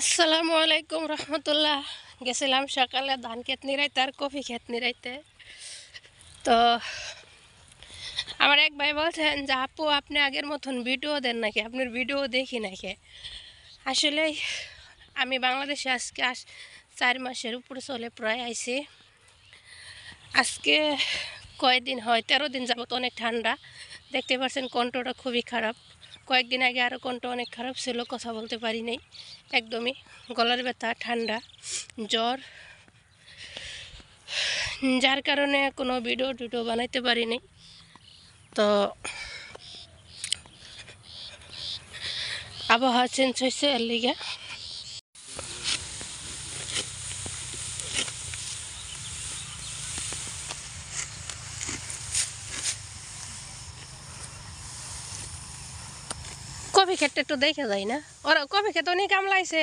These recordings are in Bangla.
আসসালামু আলাইকুম রহমতুল্লাহ। গেছিলাম সকালে ধান ক্ষেত নিরাইতে আর কফি ক্ষেত নিরাইতে। তো আমার এক ভাই বলছেন যে আপু আপনি আগের মতন ভিডিও দেন নাকি, আপনার ভিডিও দেখি নাকি। আসলে আমি বাংলাদেশে আজকে 4 মাসের উপরে চলে প্রায় আইছি। আজকে কয়েকদিন হয় 13 দিন যাবত অনেক ঠান্ডা, দেখতে পাচ্ছেন কণ্ঠটা খুবই খারাপ। কয়েকদিন আগে আরও কণ্ঠ অনেক খারাপ ছিল, কথা বলতে পারি নাই একদমই, গলার ব্যথা, ঠান্ডা, জ্বর, যার কারণে কোনো ভিডিও বানাইতে পারি নাই। তো আবহাওয়া চেঞ্জ হয়েছে এর লিগে। কফি ক্ষেতটা একটু দেখা যায় না, ওরা কফি ক্ষেত অনেক কামলাইছে।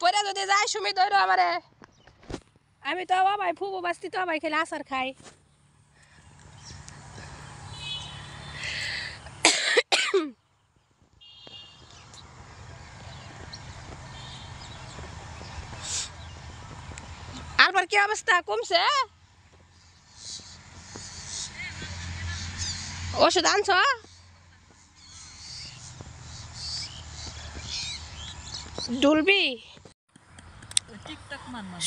পরে যদি যাই সুমি ধরো আমারে, আমি তো বাবাই ফুবু বাস্তি তো বাবাই খেলে আচার খাই। আলবার কি অবস্থা, কমছে? ওষুধ আনছ? ডুলবি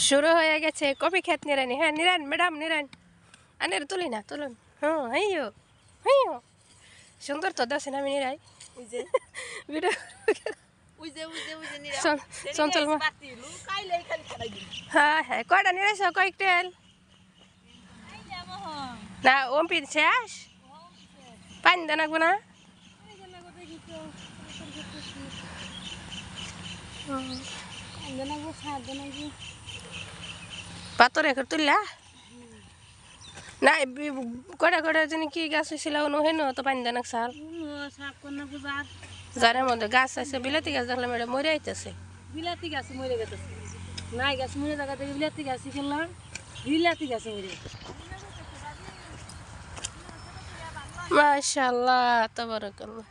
শুরু হয়ে গেছে কফি ক্ষেত নিরানি। হ্যাঁ নিরান ম্যাডাম নিরান, আনের তুলি না তুলুন। হ্যাঁ হাইও হাইও সুন্দর তো দশ আমি নিরাই চঞ্চল। হ্যাঁ হ্যাঁ কয়টা নিরাইছ, কয়েকটেল না ওমপি শেষ? পানি দেন লাগবো না? পাতর এখন তুললা না? কয়টা কয়টা জানি কি গাছ হয়েছিল হেন তো পানি দেন সাল যারের মধ্যে গাছ আছে। বিলাতি গাছ দেখলাম এটা মরে আইতেছে। বিলাতি গাছ মরে গেছে, নাই গাছ মরে জায়গা থেকে বিলাতি গাছ খেলাম, বিলাতি গাছ মরে। মাশাআল্লাহ তাবারাকাল্লাহ।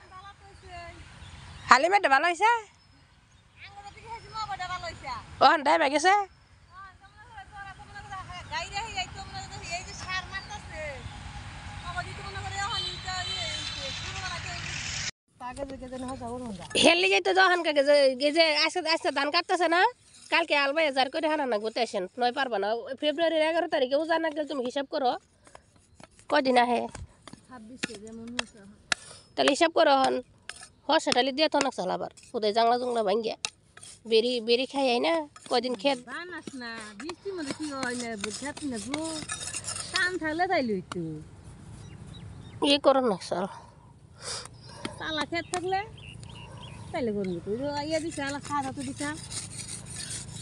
হালিমাটা ভালো হয়েছে? ওখান ডাইবা গেছে? হেলি যাই তো যখন যে আজকে ধান কাটতেছে না, কালকে আলবাই হাজার করে হানা না ঘুরতে আসেন, নয় পারবা না। ফেব্রুয়ারির 11 তারিখে উজান না গেলে তুমি হিসাব করো কদিন আহে, তাহলে হিসাব করো। হন হসাটালি দিয়ে তো না চাল আবার ওদের জাংলা জুংলা ভাঙ্গিয়া বেরি বেরি খাই আই না কদিন খেত না বৃষ্টির মধ্যে কি হয় না খেত না গো, টান থাকলে তাইলে হইতো ইয়ে করো না চাল তালা খেত থাকলে তাইলে করবো তো ইয়ে দিছে আলা খাওয়া তো দিছা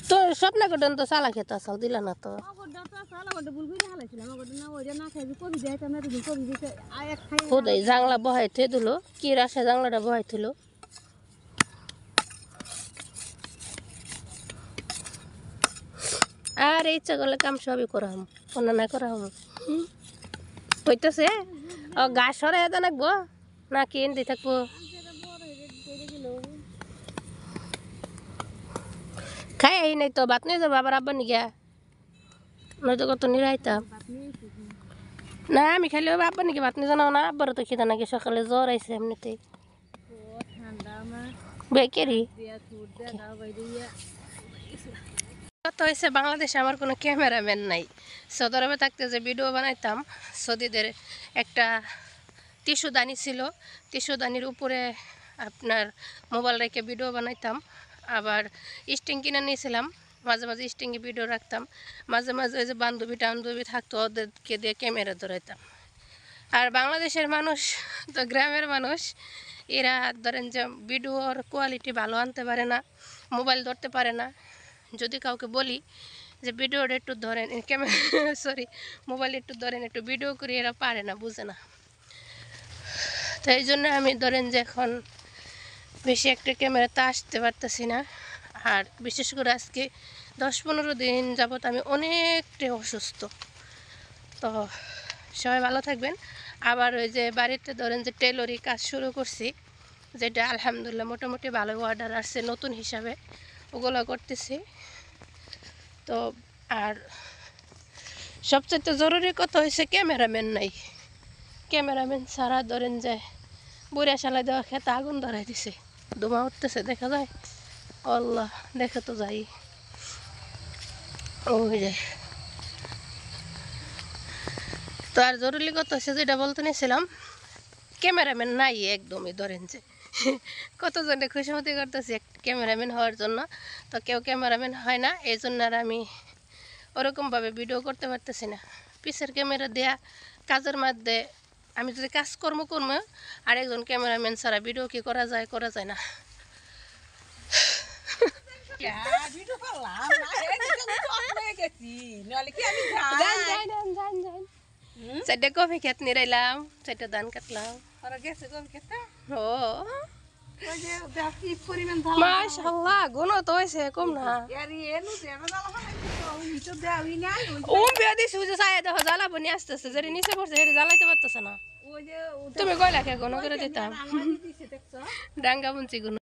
তো স্বপ্ন করতেন তো চালা খেত চাল দিলা না তো। ওদের জাংলা বহাই থে দিল, কি রাশে জাংলাটা বহাই থিল। আর ইচ্ছা করলে কাম সবই করা হম, অন্য করা হম হইতেছে। ও গাছ সরাই এটা নাকবো না কি এনে থাকবো? খাই আই নাই তো ভাত নিয়ে যাবো আবার আব্বা নিগা, নয়তো কত নিরাইতাম না। আমি খাইলে আব্বা নাকি ভাত নিয়ে জানাও না, আব্বারও তো খিদা নাকি, সকালে জ্বর আইসে এমনিতেই বেকেরি। কত হয়েছে বাংলাদেশে আমার কোনো ক্যামেরাম্যান নাই। সৌদি আরবে থাকতে যে ভিডিও বানাইতাম, সৌদিদের একটা টিস্যুদানি ছিল, টিস্যুদানির উপরে আপনার মোবাইল রেখে ভিডিও বানাইতাম। আবার স্টিং কিনে নিয়েছিলাম, মাঝে মাঝে স্টিংয়ে ভিডিও রাখতাম। মাঝে মাঝে ওই যে বান্ধবী টান্ধবী থাকতো ওদেরকে দিয়ে ক্যামেরা ধরাইতাম। আর বাংলাদেশের মানুষ তো গ্রামের মানুষ, এরা ধরেন যে ভিডিওর কোয়ালিটি ভালো আনতে পারে না, মোবাইল ধরতে পারে না। যদি কাউকে বলি যে ভিডিওটা একটু ধরেন, ক্যামেরা সরি মোবাইল একটু ধরেন একটু ভিডিও করি, এরা পারে না, বুঝে না। তো এই জন্য আমি ধরেন যে এখন বেশি একটা ক্যামেরাতে আসতে পারতেছি না। আর বিশেষ করে আজকে 10-15 দিন যাবত আমি অনেকটাই অসুস্থ। তো সবাই ভালো থাকবেন। আবার ওই যে বাড়িতে ধরেন যে টেলরি কাজ শুরু করছি, যেটা আলহামদুলিল্লাহ মোটামুটি ভালো অর্ডার আসছে নতুন হিসাবে, ওগুলো করতেছি। তো আর সবচেয়ে জরুরি কথা হয়েছে ক্যামেরাম্যান নাই। ক্যামেরাম্যান ছাড়া ধরেন যে বুড়া শালা দেওয়া খেতে আগুন ধরাই দিছে, ধোঁয়া উঠতেছে দেখা যায়। আল্লাহ, দেখে তো যাই। ওই যে তো আর জরুরি কথা হচ্ছে যেটা বলতে নিয়েছিলাম, ক্যামেরাম্যান নাই একদমই। ধরেন যে কতজনে খুশিমতি করতেছি ক্যামেরাম্যান হওয়ার জন্য, তো কেউ ক্যামেরাম্যান হয় না, এই জন্য আর আমি ওরকমভাবে ভিডিও করতে পারতেছি না। পিসের ক্যামেরা দেয়া কাজের মধ্যে আমি যদি কাজকর্ম করবো, আর একজন ক্যামেরাম্যান ছাড়া ভিডিও কি করা যায়? করা যায় না। চারটে কফি খেত নিরাইলাম, চারটে ধান কাটলাম। ও মাশাআল্লাহ, গুণ তো হয়েছে কম না। ও বিয়া দিছি, ওই যে ছায়া দেখো জ্বালাবো নিয়ে আসতেছে, যেটা নিচে পড়ছে সেটা জ্বালাইতে পারতেছে না। তুমি কয়লা খেয়ে গুণ করে দিতাম, ডাঙ্গা বুনছি গুণ।